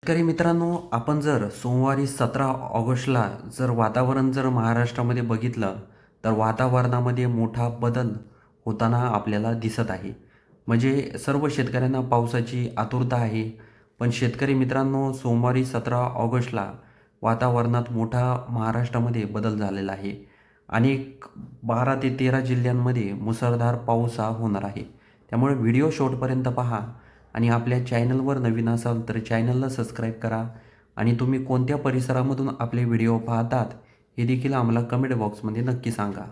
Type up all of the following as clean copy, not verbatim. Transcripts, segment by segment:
शेतकरी मित्रांनो, आपण जर सोमवारी 17 ऑगस्टला जर वातावरण जर महाराष्ट्रामध्ये बघितलं, तर वातावरणामध्ये मोठा बदल होताना आपल्याला दिसत आहे. म्हणजे सर्व शेतकऱ्यांना पावसाची आतुरता आहे. पण शेतकरी मित्रांनो, सोमवारी 17 ऑगस्टला वातावरणात मोठा महाराष्ट्रामध्ये बदल झालेला आहे. अनेक 12 ते 13 जिल्ह्यांमध्ये मुसळधार पाऊस हा होणार आहे. त्यामुळे व्हिडिओ शेवटपर्यंत पहा आणि आपल्या चॅनलवर नवीन असाल तर चॅनलला सबस्क्राईब करा आणि तुम्ही कोणत्या परिसरामधून आपले व्हिडिओ पाहतात हे देखील आम्हाला कमेंट बॉक्समध्ये नक्की सांगा.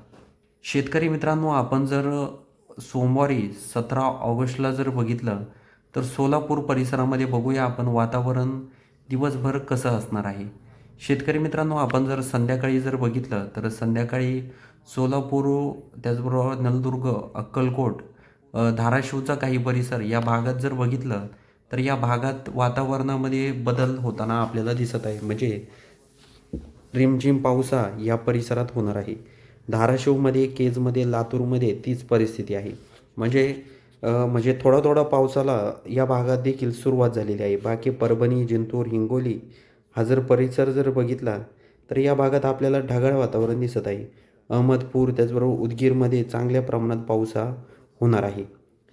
शेतकरी मित्रांनो, आपण जर सोमवारी 17 ऑगस्टला जर बघितलं तर सोलापूर परिसरामध्ये बघूया आपण वातावरण दिवसभर कसं असणार आहे. शेतकरी मित्रांनो, आपण जर संध्याकाळी जर बघितलं तर संध्याकाळी सोलापूर, त्याचबरोबर नळदुर्ग, अक्कलकोट, धाराशिवचा काही परिसर या भागात जर बघितलं तर या भागात वातावरणामध्ये बदल होताना आपल्याला दिसत आहे. म्हणजे रिमझिम पावसा या परिसरात होणार आहे. धाराशिवमध्ये, केजमध्ये, लातूरमध्ये तीच परिस्थिती आहे. म्हणजे थोडा थोडा पावसाला या भागात देखील सुरुवात झालेली आहे. बाकी परभणी, जिंतूर, हिंगोली हा जर परिसर जर बघितला तर या भागात आपल्याला ढगाळ वातावरण दिसत आहे. अहमदपूर, त्याचबरोबर उदगीरमध्ये चांगल्या प्रमाणात पाऊस हा होणार आहे.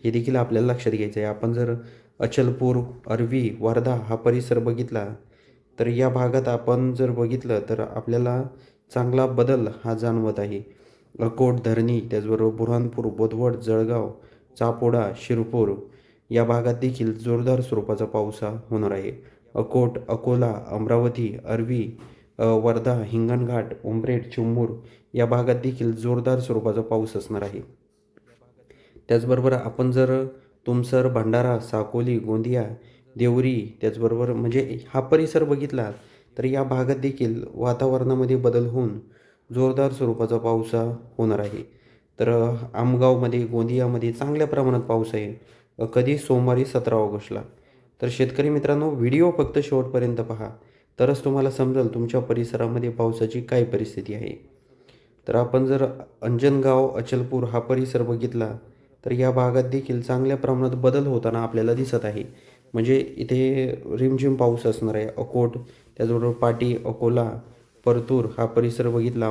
हे देखील आपल्याला लक्षात घ्यायचं आहे. आपण जर अचलपूर, अरवी, वर्धा हा परिसर बघितला तर या भागात आपण जर बघितलं तर आपल्याला चांगला बदल हा जाणवत आहे. अकोट, धरणी, त्याचबरोबर बुऱ्हाणपूर, बोदवड, जळगाव, चापोडा, शिरपूर या भागात देखील जोरदार स्वरूपाचा पाऊस हा होणार आहे. अकोट, अकोला, अमरावती, अरवी, वर्धा, हिंगणघाट, उमरेड, चिमूर या भागात देखील जोरदार स्वरूपाचा पाऊस असणार आहे. त्याचबरोबर आपण जर तुमसर, भंडारा, साकोली, गोंदिया, देवरी, त्याचबरोबर म्हणजे हा परिसर बघितला तर या भागात देखील वातावरणामध्ये बदल होऊन जोरदार स्वरूपाचा पाऊस हा होणार आहे. तर आमगावमध्ये, गोंदियामध्ये चांगल्या प्रमाणात पाऊस आहे. कधी सोमवारी 17 ऑगस्टला. तर शेतकरी मित्रांनो, व्हिडिओ फक्त शेवटपर्यंत पहा, तरच तुम्हाला समजेल तुमच्या परिसरामध्ये पावसाची काय परिस्थिती आहे. तर आपण जर अंजनगाव, अचलपूर हा परिसर बघितला तर या भागात देखील चांगल्या प्रमाणात बदल होताना आपल्याला दिसत आहे. म्हणजे इथे रिमझिम पाऊस असणार आहे. अकोट, त्याचबरोबर पाटी, अकोला, परतूर हा परिसर बघितला.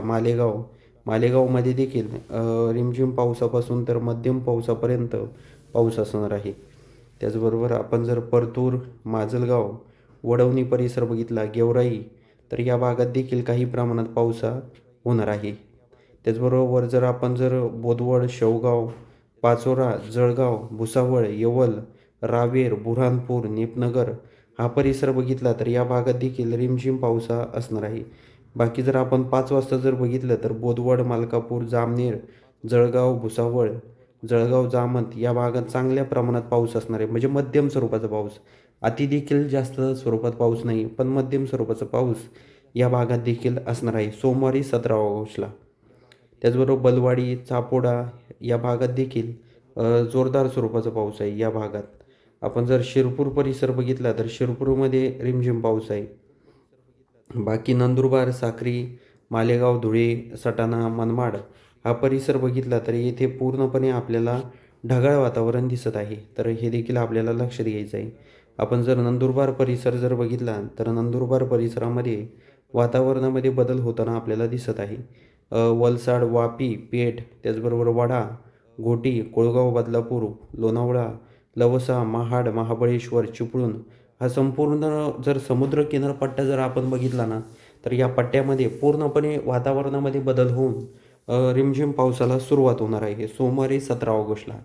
मालेगावमध्ये देखील रिमझिम पावसापासून तर मध्यम पावसापर्यंत पाऊस असणार आहे. त्याचबरोबर आपण जर परतूर, माजलगाव, वडवणी परिसर बघितला, गेवराई, तर या भागात देखील काही प्रमाणात पाऊस हा होणार आहे. त्याचबरोबर जर आपण जर बोदवड, शेवगाव, पाचोरा, जळगाव, भुसावळ, येवल, रावेर, बुऱ्हाणपूर, नेपनगर हा परिसर बघितला तर या भागात देखील रिमझिम पाऊस हा असणार आहे. बाकी जर आपण 5 वाजता जर बघितलं तर बोदवड, मलकापूर, जामनेर, जळगाव, भुसावळ, जळगाव, जामोद या भागात चांगल्या प्रमाणात पाऊस असणार आहे. म्हणजे मध्यम स्वरूपाचा पाऊस. अति देखील जास्त स्वरूपात पाऊस नाही, पण मध्यम स्वरूपाचा पाऊस या भागात देखील असणार आहे सोमवारी 17 ऑगस्टला. त्याचबरोबर बलवाडी, चापोडा या भागात देखील जोरदार स्वरूपाचा पाऊस आहे या भागात. आपण जर शिरपूर परिसर बघितला तर शिरपूरमध्ये रिमझिम पाऊस आहे. बाकी नंदुरबार, साक्री, मालेगाव, धुळे, सटाणा, मनमाड हा परिसर बघितला तर येथे पूर्णपणे आपल्याला ढगाळ वातावरण दिसत आहे. तर हे देखील आपल्याला लक्षात घ्यायचं आहे. आपण जर नंदुरबार परिसर जर बघितला तर नंदुरबार परिसरामध्ये वातावरणामध्ये बदल होताना आपल्याला दिसत आहे. वलसाड, वापी, पेठ, त्याचबरोबर वाडा, घोटी, कोळगाव, बदलापूर, लोणावळा, लवसा, महाड, महाबळेश्वर, चिपळूण हा संपूर्ण जर समुद्र किनारपट्टा जर आपण बघितला ना तर या पट्ट्यामध्ये पूर्णपणे वातावरणामध्ये बदल होऊन रिमझिम पावसाला सुरुवात होणार आहे सोमवारी 17 ऑगस्टला.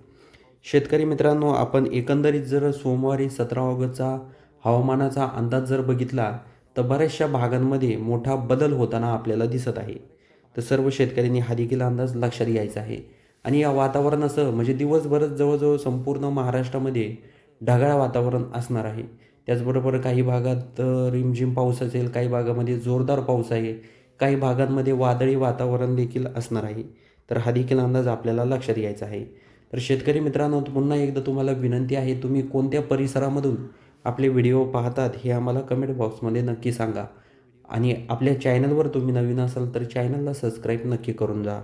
शेतकरी मित्रांनो, आपण एकंदरीत जर सोमवारी 17 ऑगस्टचा हवामानाचा अंदाज जर बघितला तर बऱ्याचशा भागांमध्ये मोठा बदल होताना आपल्याला दिसत आहे. तर सर्व शेतकऱ्यांनी हा देखील अंदाज लक्षात घ्यायचा आहे. आणि या वातावरणासह म्हणजे दिवसभरच जवळजवळ संपूर्ण महाराष्ट्रामध्ये ढगाळ वातावरण असणार आहे. त्याचबरोबर काही भागात रिमझिम पाऊस असेल, काही भागामध्ये जोरदार पाऊस आहे, काही भागांमध्ये वादळी वातावरण देखील असणार आहे. तर हा देखील अंदाज आपल्याला लक्षात घ्यायचा आहे. तर शेतकरी मित्रांनो, पुन्हा एकदा तुम्हाला विनंती आहे, तुम्ही कोणत्या परिसरामधून आपले व्हिडिओ पाहतात हे आम्हाला कमेंट बॉक्समध्ये नक्की सांगा. आणि आपल्या चॅनलवर तुम्ही नवीन असाल तर चॅनलला सबस्क्राईब नक्की करून जा.